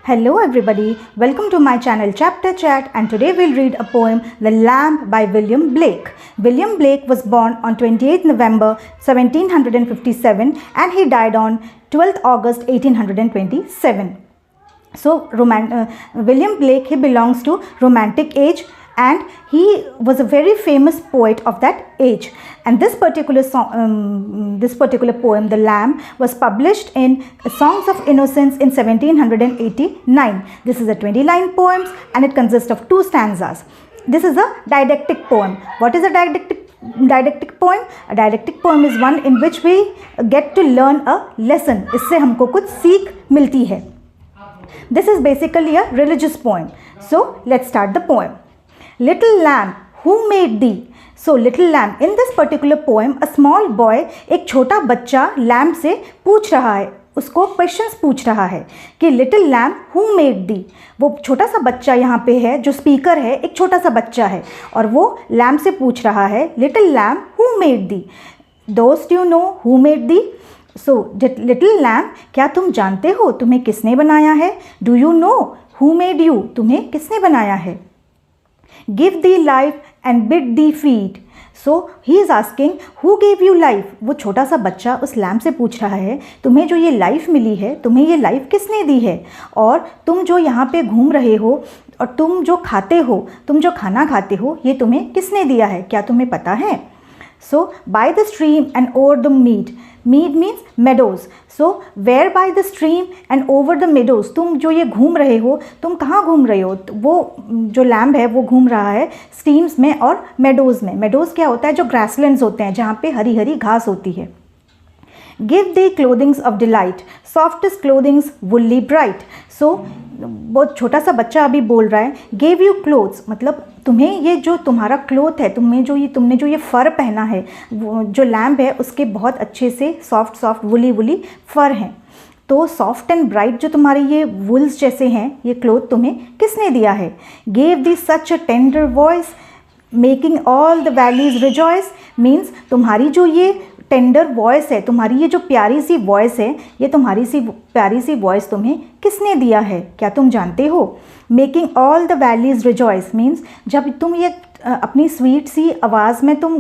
Hello everybody, welcome to my channel Chapter Chat, and today we'll read a poem The Lamb by William Blake. William Blake was born on 28 November 1757 and he died on 12th August 1827. So William Blake, he belongs to Romantic age and he was a very famous poet of that age. And this particular poem, The Lamb, was published in Songs of Innocence in 1789. This is a 20-line poem and it consists of 2 stanzas. This is a didactic poem. What is a didactic poem? A didactic poem is one in which we get to learn a lesson. इससे हमको कुछ सीख मिलती है. This is basically a religious poem. So let's start the poem. Little lamb, who made thee? So little lamb, in this particular poem, a small boy, एक छोटा बच्चा lamb से पूछ रहा है, उसको questions पूछ रहा है कि little lamb, who made thee? वो छोटा सा बच्चा यहाँ पे है, जो स्पीकर है एक छोटा सा बच्चा है और वो lamb से पूछ रहा है little lamb, who made thee? Dost you know who made thee? So little lamb, क्या तुम जानते हो तुम्हें किसने बनाया है? Do you know who made you? तुम्हें किसने बनाया है? Give thee life and bid thee feed. So he is asking who gave you life? वो छोटा सा बच्चा उस लैम्प से पूछ रहा है तुम्हें जो ये लाइफ मिली है, तुम्हें ये लाइफ किसने दी है? और तुम जो यहाँ पे घूम रहे हो और तुम जो खाते हो, तुम जो खाना खाते हो, ये तुम्हें किसने दिया है? क्या तुम्हें पता है? So by the stream and over the mead. Mead means meadows. So where by the stream and over the meadows. तुम जो ये घूम रहे हो, तुम कहाँ घूम रहे हो? वो जो लैम्ब है वो घूम रहा है स्ट्रीम्स में और मेडोज़ में. मेडोज़ क्या होता है? जो ग्रासलैंड्स होते हैं जहाँ पे हरी हरी घास होती है. Give thee clothings of delight, softest clothings woolly bright. So बहुत छोटा सा बच्चा अभी बोल रहा है gave you clothes, मतलब तुम्हें ये जो तुम्हारा क्लोथ है, तुमने जो ये फ़र पहना है, वो जो लैम्ब है उसके बहुत अच्छे से सॉफ्ट वुली फ़र हैं. तो सॉफ्ट एंड ब्राइट जो तुम्हारे ये वुल्स जैसे हैं, ये क्लोथ तुम्हें किसने दिया है? Gave thee such a tender voice, making all the valleys rejoice. Means तुम्हारी जो ये टेंडर वॉइस है, तुम्हारी ये जो प्यारी सी वॉइस है, ये तुम्हारी सी प्यारी सी वॉइस तुम्हें किसने दिया है? क्या तुम जानते हो? Making all the valleys rejoice means जब तुम ये अपनी स्वीट सी आवाज़ में तुम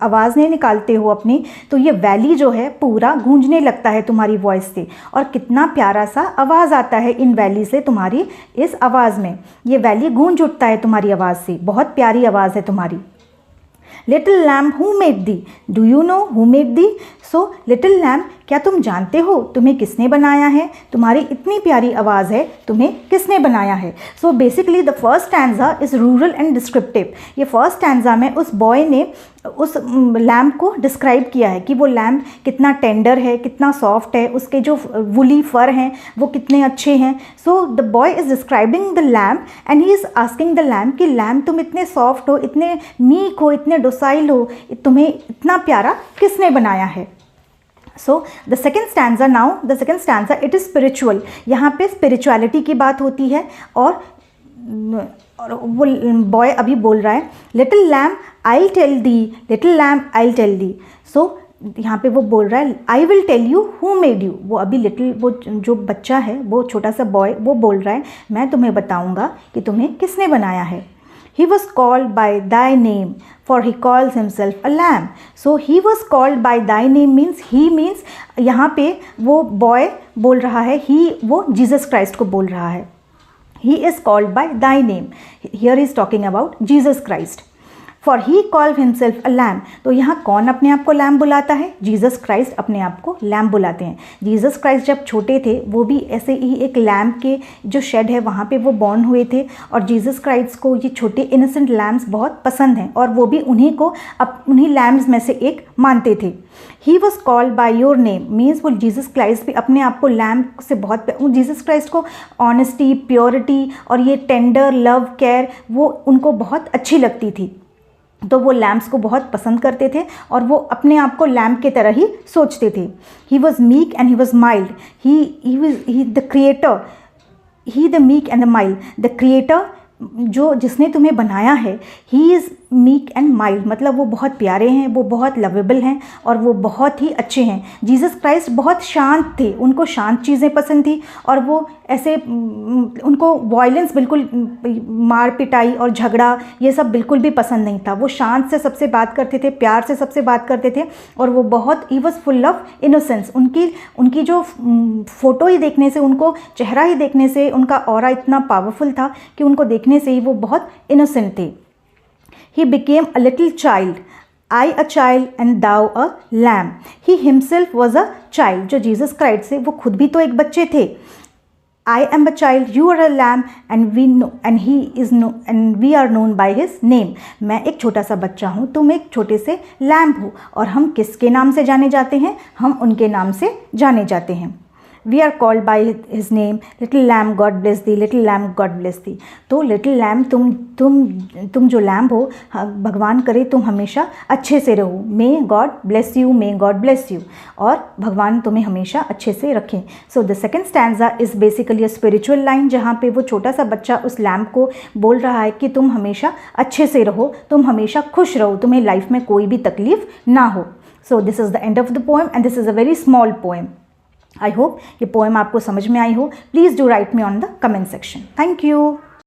आवाज़ नहीं निकालते हो अपनी, तो ये वैली जो है पूरा गूंजने लगता है तुम्हारी वॉइस से. और कितना प्यारा सा आवाज़ आता है इन वैली से, तुम्हारी इस आवाज़ में ये वैली गूंज उठता है तुम्हारी आवाज़ से. बहुत प्यारी आवाज़ है तुम्हारी. Little lamb, who made thee? Do you know who made thee? So little lamb, क्या तुम जानते हो तुम्हें किसने बनाया है? तुम्हारी इतनी प्यारी आवाज़ है, तुम्हें किसने बनाया है? So basically the first stanza is rural and descriptive. ये फर्स्ट स्टैंजा में उस बॉय ने उस लैम्ब को डिस्क्राइब किया है कि वो लैम्ब कितना टेंडर है, कितना सॉफ्ट है, उसके जो वुली फर हैं वो कितने अच्छे हैं. So the boy is describing the lamb and he is asking the lamb कि लैम्ब तुम इतने सॉफ्ट हो, इतने मीक हो, इतने डोसाइल हो, तुम्हें इतना प्यारा किसने बनाया है? So the second stanza it is spiritual. यहाँ पे स्पिरिचुअलिटी की बात होती है और वो बॉय अभी बोल रहा है little lamb I tell thee, little lamb I tell thee. So यहाँ पे वो बोल रहा है I will tell you who made you. वो अभी वो जो बच्चा है, वो छोटा सा बॉय, वो बोल रहा है मैं तुम्हें बताऊँगा कि तुम्हें किसने बनाया है. He was called by thy name, for he calls himself a lamb. So he was called by thy name means he means यहाँ पे वो बॉय बोल रहा है, वो जीसस क्राइस्ट को बोल रहा है. He is called by thy name. Here he is talking about Jesus Christ. For he called himself a lamb. तो यहाँ कौन अपने आप को लैम्ब बुलाता है? जीसस क्राइस्ट अपने आप को लैम्ब बुलाते हैं. जीसस क्राइस्ट जब छोटे थे वो भी ऐसे ही एक लैम्ब के जो शेड है वहाँ पे वो बॉर्न हुए थे और जीसस क्राइस्ट को ये छोटे इनोसेंट लैम्ब्स बहुत पसंद हैं और वो भी उन्हीं लैम्ब्स में से एक मानते थे. He was called by your name means वो जीसस क्राइस्ट भी अपने आप को लैम्ब से बहुत, जीसस क्राइस्ट को ऑनेस्टी, प्योरिटी और ये टेंडर लव केयर वो उनको बहुत अच्छी लगती थी. तो वो लैम्ब्स को बहुत पसंद करते थे और वो अपने आप को लैम्ब की तरह ही सोचते थे. He was meek and he was mild. He the creator, he the meek and the mild. The creator जो जिसने तुम्हें बनाया है, he is meek and mild, मतलब वो बहुत प्यारे हैं, वो बहुत लवेबल हैं और वो बहुत ही अच्छे हैं। जीसस क्राइस्ट बहुत शांत थे, उनको शांत चीज़ें पसंद थी और वो ऐसे उनको वायलेंस बिल्कुल, मार पिटाई और झगड़ा ये सब बिल्कुल भी पसंद नहीं था। वो शांत से सबसे बात करते थे, प्यार से सबसे बात करते थे और वो बहुत he was full of innocence. उनकी जो फ़ोटो ही देखने से, उनको चेहरा ही देखने से उनका ऑरा इतना पावरफुल था कि उनको देखने से ही वो बहुत इनोसेंट थे। He became a little child, I a child and thou a lamb. He himself was a child. जो जीसस क्राइस्ट थे वो खुद भी तो एक बच्चे थे। I am a child, you are a lamb, and we know, and he is no, and we are known by his name. मैं एक छोटा सा बच्चा हूँ, तुम एक छोटे से लैम्ब हो और हम किसके नाम से जाने जाते हैं? हम उनके नाम से जाने जाते हैं। We are called by his name, little lamb God bless thee, little lamb God bless thee. तो little lamb, तुम जो लैम्ब हो, भगवान करे तुम हमेशा अच्छे से रहो। May God bless you, may God bless you. और भगवान तुम्हें हमेशा अच्छे से रखें। So the second stanza is basically a spiritual line, जहाँ पे वो छोटा सा बच्चा उस लैम्ब को बोल रहा है कि तुम हमेशा अच्छे से रहो, तुम हमेशा खुश रहो, तुम्हें लाइफ में कोई भी तकलीफ ना हो। So this is the end of the poem and this is a very small poem. I hope ये पोएम आपको समझ में आई हो। Please do right me on the comment section. Thank you.